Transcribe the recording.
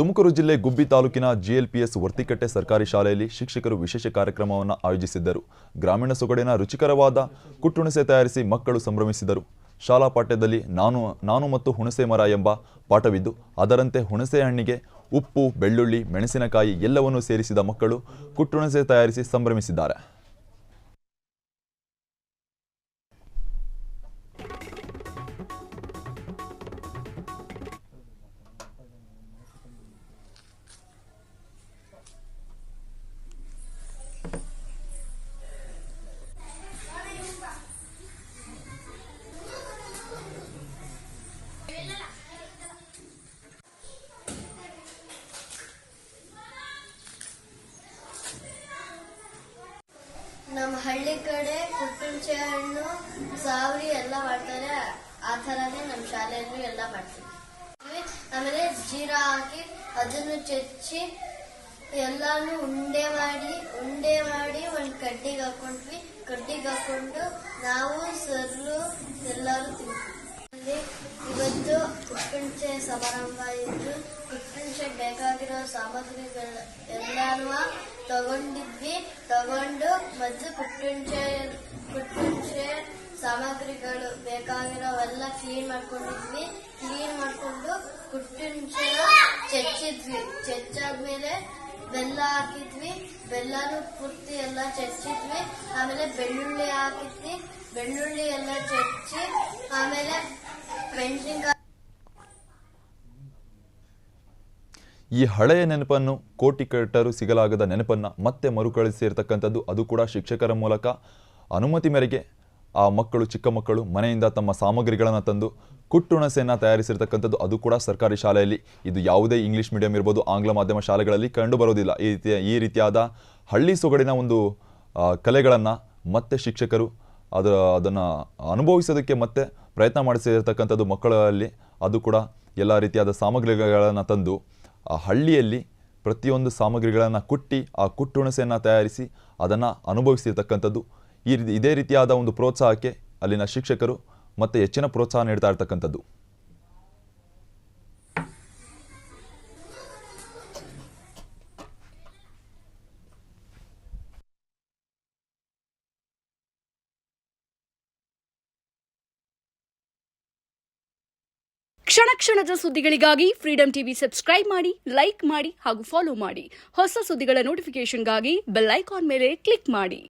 ತುಮಕೂರು ಜಿಲ್ಲೆ ಗುಬ್ಬಿ ತಾಲೂಕಿನ ಜಿಎಲ್ಪಿಎಸ್ ವರ್ತಿಕಟ್ಟೆ ಸರ್ಕಾರಿ ಶಾಲೆಯಲ್ಲಿ ಶಿಕ್ಷಕರು ವಿಶೇಷ ಕಾರ್ಯಕ್ರಮವನ್ನು ಆಯೋಜಿಸಿದ್ದರು. ಗ್ರಾಮೀಣ ಸೊಗಡಿನ ರುಚಿಕರವಾದ ಕುಟ್ಟುಣಸೆ ತಯಾರಿಸಿ ಮಕ್ಕಳು ಸಂಭ್ರಮಿಸಿದರು. ಶಾಲಾ ಪಾಠ್ಯದಲ್ಲಿ ನಾನು ಮತ್ತು ಹುಣಸೆ ಮರ ಎಂಬ ಪಾಠವಿದ್ದು ಅದರಂತೆ ಹುಣಸೆ ಹಣ್ಣಿಗೆ ಉಪ್ಪು, ಬೆಳ್ಳುಳ್ಳಿ, ಮೆಣಸಿನಕಾಯಿ ಎಲ್ಲವನ್ನೂ ಸೇರಿಸಿದ ಮಕ್ಕಳು ಕುಟ್ಟುಣಸೆ ತಯಾರಿಸಿ ಸಂಭ್ರಮಿಸಿದ್ದಾರೆ. ನಮ್ಮ ಹಳ್ಳಿ ಕಡೆ ಕುಟ್ಟುಣಸೆ ಹಣ್ಣು ಸಾವರಿ ಎಲ್ಲ ಮಾಡ್ತಾರೆ. ಆ ಥರನೇ ನಮ್ಮ ಶಾಲೆಯಲ್ಲೂ ಎಲ್ಲ ಮಾಡ್ತೀವಿ. ಆಮೇಲೆ ಜೀರಾ ಹಾಕಿ ಅದನ್ನು ಚೆಚ್ಚಿ ಎಲ್ಲಾನು ಉಂಡೆ ಮಾಡಿ ಒಂದು ಕಡ್ಡಿಗೆ ಹಾಕೊಂಡು ನಾವು ಸರ್ಲು ಎಲ್ಲರೂ ತಿಂತೀವಿ. ಇವತ್ತು ಕುಟ್ಟುಣಸೆ ಸಮಾರಂಭ ಇದ್ದು ಕುಟ್ಟುಣಸೆ ಬೇಕಾಗಿರೋ ಸಾಮಗ್ರಿಗಳು ಎಲ್ಲಾನು ತಗೊಂಡು ಮೊದಲು ಕುಟ್ಟುಣಸೆ ಸಾಮಗ್ರಿಗಳು ಬೇಕಾಗಿರೋವೆಲ್ಲ ಕ್ಲೀನ್ ಮಾಡ್ಕೊಂಡು ಕುಟ್ಟುಣಸೆ ಚೆಚ್ಚಾದ್ಮೇಲೆ ಬೆಲ್ಲ ಹಾಕಿದ್ವಿ. ಬೆಲ್ಲನು ಪೂರ್ತಿ ಎಲ್ಲ ಚೆಚ್ಚಿದ್ವಿ. ಆಮೇಲೆ ಬೆಳ್ಳುಳ್ಳಿ ಎಲ್ಲ ಚೆಚ್ಚಿ ಆಮೇಲೆ ಮೆಣಸಿನಕಾಯಿ. ಈ ಹಳೆಯ ನೆನಪನ್ನು ಕೋಟಿ ಕಟ್ಟರೂ ಸಿಗಲಾಗದ ನೆನಪನ್ನು ಮತ್ತೆ ಮರುಕಳಿಸಿರ್ತಕ್ಕಂಥದ್ದು, ಅದು ಕೂಡ ಶಿಕ್ಷಕರ ಮೂಲಕ ಅನುಮತಿ ಮೇರೆಗೆ ಆ ಮಕ್ಕಳು, ಚಿಕ್ಕ ಮಕ್ಕಳು ಮನೆಯಿಂದ ತಮ್ಮ ಸಾಮಗ್ರಿಗಳನ್ನು ತಂದು ಕುಟ್ಟುಣಸೆಯನ್ನು ತಯಾರಿಸಿರ್ತಕ್ಕಂಥದ್ದು, ಅದು ಕೂಡ ಸರ್ಕಾರಿ ಶಾಲೆಯಲ್ಲಿ. ಇದು ಯಾವುದೇ ಇಂಗ್ಲೀಷ್ ಮೀಡಿಯಂ ಇರ್ಬೋದು, ಆಂಗ್ಲ ಮಾಧ್ಯಮ ಶಾಲೆಗಳಲ್ಲಿ ಕಂಡು ಬರೋದಿಲ್ಲ. ಈ ರೀತಿಯಾದ ಹಳ್ಳಿ ಸೊಗಡಿನ ಒಂದು ಕಲೆಗಳನ್ನು ಮತ್ತೆ ಶಿಕ್ಷಕರು ಅದನ್ನು ಅನುಭವಿಸೋದಕ್ಕೆ ಮತ್ತೆ ಪ್ರಯತ್ನ ಮಾಡಿಸಿರ್ತಕ್ಕಂಥದ್ದು ಮಕ್ಕಳಲ್ಲಿ. ಅದು ಕೂಡ ಎಲ್ಲ ರೀತಿಯಾದ ಸಾಮಗ್ರಿಗಳನ್ನು ತಂದು ಆ ಹಳ್ಳಿಯಲ್ಲಿ ಪ್ರತಿಯೊಂದು ಸಾಮಗ್ರಿಗಳನ್ನು ಕುಟ್ಟಿ ಆ ಕುಟ್ಟುಣಸೆಯನ್ನು ತಯಾರಿಸಿ ಅದನ್ನು ಅನುಭವಿಸಿರ್ತಕ್ಕಂಥದ್ದು. ಇದೇ ರೀತಿಯಾದ ಒಂದು ಪ್ರೋತ್ಸಾಹಕ್ಕೆ ಅಲ್ಲಿನ ಶಿಕ್ಷಕರು ಮತ್ತೆ ಹೆಚ್ಚಿನ ಪ್ರೋತ್ಸಾಹ ನೀಡ್ತಾ ಇರ್ತಕ್ಕಂಥದ್ದು. ಕ್ಷಣ ಕ್ಷಣದ ಸುದ್ದಿಗಳಿಗಾಗಿ ಫ್ರೀಡಂ ಟಿವಿ ಸಬ್ಸ್ಕ್ರೈಬ್ ಮಾಡಿ, ಲೈಕ್ ಮಾಡಿ ಹಾಗೂ ಫಾಲೋ ಮಾಡಿ. ಹೊಸ ಸುದ್ದಿಗಳ ನೋಟಿಫಿಕೇಶನ್ಗಾಗಿ ಬೆಲ್ ಐಕಾನ್ ಮೇಲೆ ಕ್ಲಿಕ್ ಮಾಡಿ.